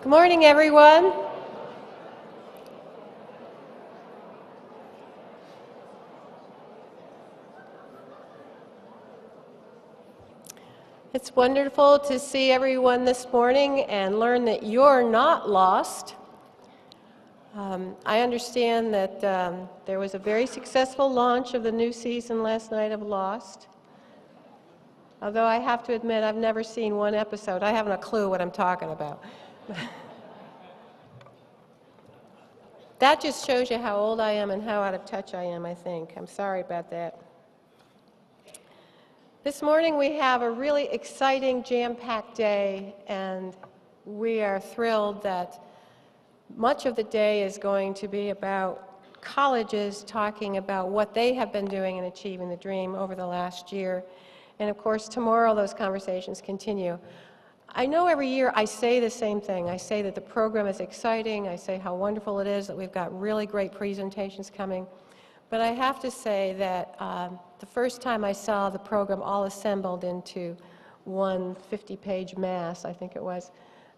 Good morning, everyone. It's wonderful to see everyone this morning and learn that you're not lost. I understand that there was a very successful launch of the new season last night of Lost. Although I have to admit, I've never seen one episode. I haven't a clue what I'm talking about. That just shows you how old I am and how out of touch I am, I think. I'm sorry about that. This morning we have a really exciting, jam-packed day, and we are thrilled that much of the day is going to be about colleges talking about what they have been doing in Achieving the Dream over the last year. And of course, tomorrow those conversations continue. I know every year I say the same thing. I say that the program is exciting. I say how wonderful it is that we've got really great presentations coming. But I have to say that the first time I saw the program all assembled into one 50-page mass, I think it was,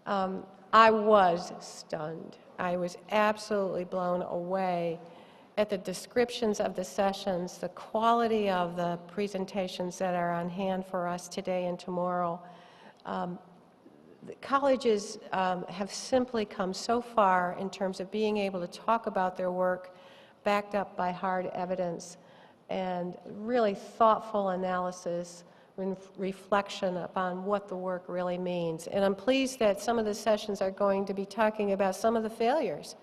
I was stunned. I was absolutely blown away at the descriptions of the sessions, the quality of the presentations that are on hand for us today and tomorrow. The colleges have simply come so far in terms of being able to talk about their work backed up by hard evidence and really thoughtful analysis and reflection upon what the work really means. And I'm pleased that some of the sessions are going to be talking about some of the failures,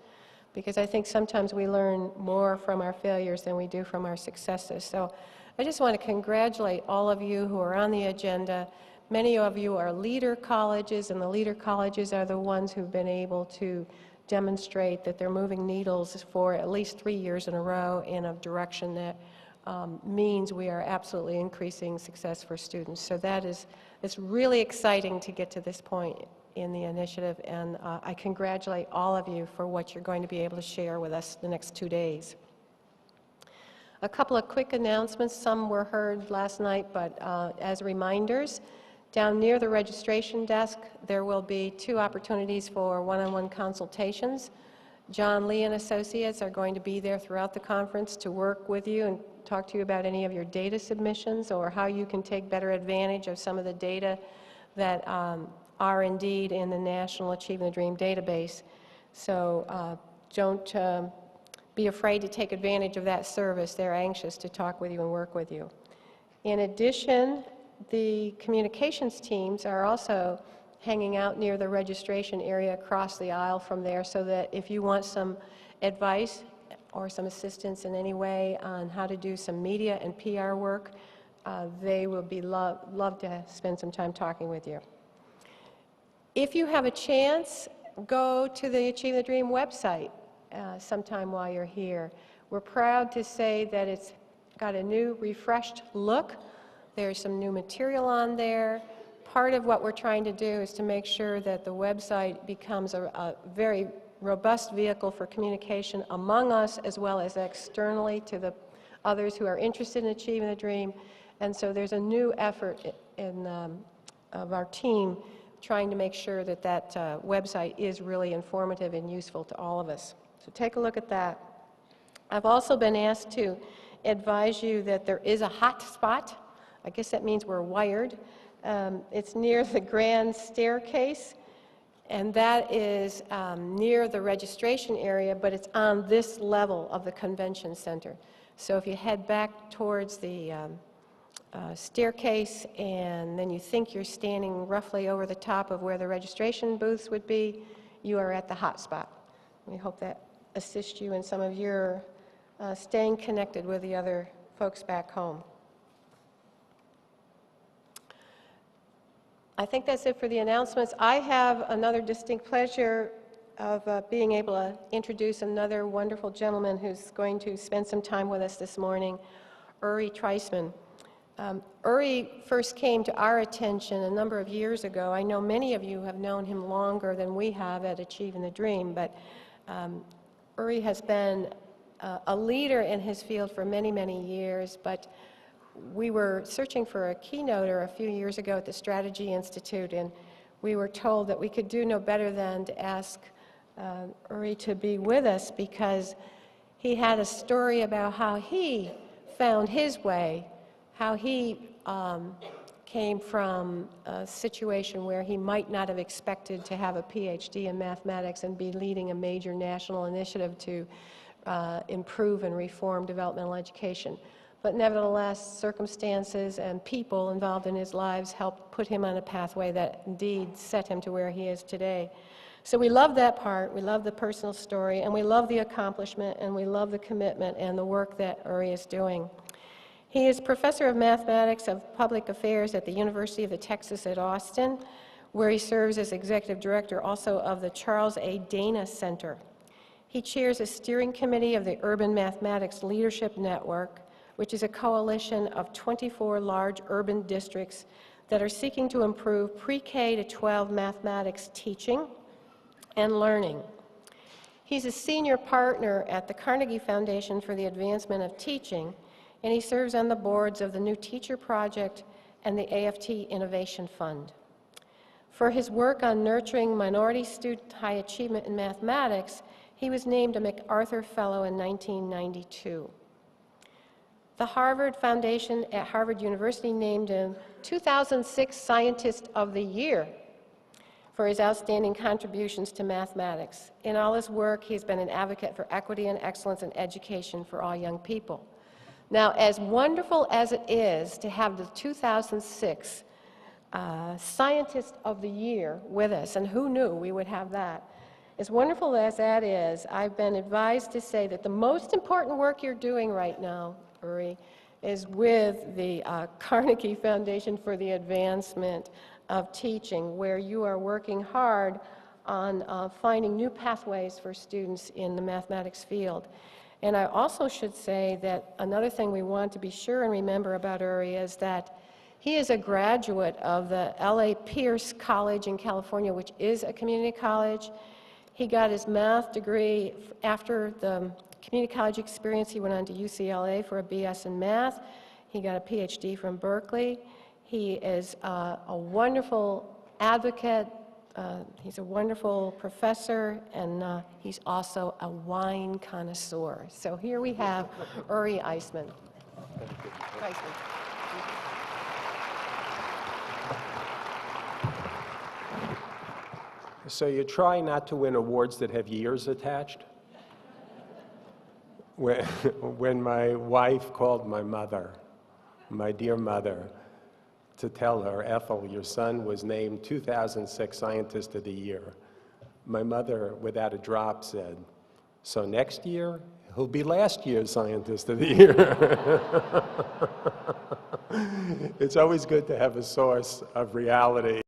because I think sometimes we learn more from our failures than we do from our successes. So I just want to congratulate all of you who are on the agenda. Many of you are leader colleges, and the leader colleges are the ones who've been able to demonstrate that they're moving needles for at least 3 years in a row in a direction that means we are absolutely increasing success for students. So it's really exciting to get to this point in the initiative, and I congratulate all of you for what you're going to be able to share with us the next 2 days. A couple of quick announcements. Some were heard last night, but as reminders, down near the registration desk, there will be 2 opportunities for one-on-one consultations. John Lee and Associates are going to be there throughout the conference to work with you and talk to you about any of your data submissions or how you can take better advantage of some of the data that are indeed in the National Achieving the Dream database. So don't be afraid to take advantage of that service. They're anxious to talk with you and work with you. In addition, the communications teams are also hanging out near the registration area across the aisle from there, so that if you want some advice or some assistance in any way on how to do some media and PR work, they will be love to spend some time talking with you. If you have a chance, go to the Achieve the Dream website sometime while you're here. We're proud to say that it's got a new, refreshed look. There's some new material on there. Part of what we're trying to do is to make sure that the website becomes a very robust vehicle for communication among us as well as externally to the others who are interested in Achieving the Dream. And so there's a new effort of our team trying to make sure that that website is really informative and useful to all of us. So take a look at that. I've also been asked to advise you that there is a hot spot. I guess that means we're wired. It's near the grand staircase, and that is near the registration area, but it's on this level of the convention center. So if you head back towards the staircase and then you think you're standing roughly over the top of where the registration booths would be, you are at the hot spot. We hope that assists you in some of your staying connected with the other folks back home. I think that's it for the announcements. I have another distinct pleasure of being able to introduce another wonderful gentleman who's going to spend some time with us this morning, Uri Treisman. Uri first came to our attention a number of years ago. I know many of you have known him longer than we have at Achieving the Dream, but Uri has been a leader in his field for many, many years, but we were searching for a keynoter a few years ago at the Strategy Institute, and we were told that we could do no better than to ask Uri to be with us, because he had a story about how he found his way, how he came from a situation where he might not have expected to have a PhD in mathematics and be leading a major national initiative to improve and reform developmental education. But nevertheless, circumstances and people involved in his lives helped put him on a pathway that indeed set him to where he is today. So we love that part, we love the personal story, and we love the accomplishment, and we love the commitment and the work that Uri is doing. He is Professor of Mathematics of Public Affairs at the University of Texas at Austin, where he serves as Executive Director also of the Charles A. Dana Center. He chairs a steering committee of the Urban Mathematics Leadership Network, which is a coalition of 24 large urban districts that are seeking to improve pre-K to 12 mathematics teaching and learning. He's a senior partner at the Carnegie Foundation for the Advancement of Teaching, and he serves on the boards of the New Teacher Project and the AFT Innovation Fund. For his work on nurturing minority student high achievement in mathematics, he was named a MacArthur Fellow in 1992. The Harvard Foundation at Harvard University named him 2006 Scientist of the Year for his outstanding contributions to mathematics. In all his work, he's been an advocate for equity and excellence in education for all young people. Now, as wonderful as it is to have the 2006 Scientist of the Year with us, and who knew we would have that, as wonderful as that is, I've been advised to say that the most important work you're doing right now, Uri, is with the Carnegie Foundation for the Advancement of Teaching, where you are working hard on finding new pathways for students in the mathematics field. And I also should say that another thing we want to be sure and remember about Uri is that he is a graduate of the L.A. Pierce College in California, which is a community college. He got his math degree after the community college experience. He went on to UCLA for a BS in math. He got a PhD from Berkeley. He is a wonderful advocate. He's a wonderful professor, and he's also a wine connoisseur. So here we have Uri Eisman. So you try not to win awards that have years attached? When my wife called my mother, my dear mother, to tell her, Ethel, your son was named 2006 Scientist of the Year, my mother, without a drop, said, so next year, he'll be last year's Scientist of the Year. It's always good to have a source of reality.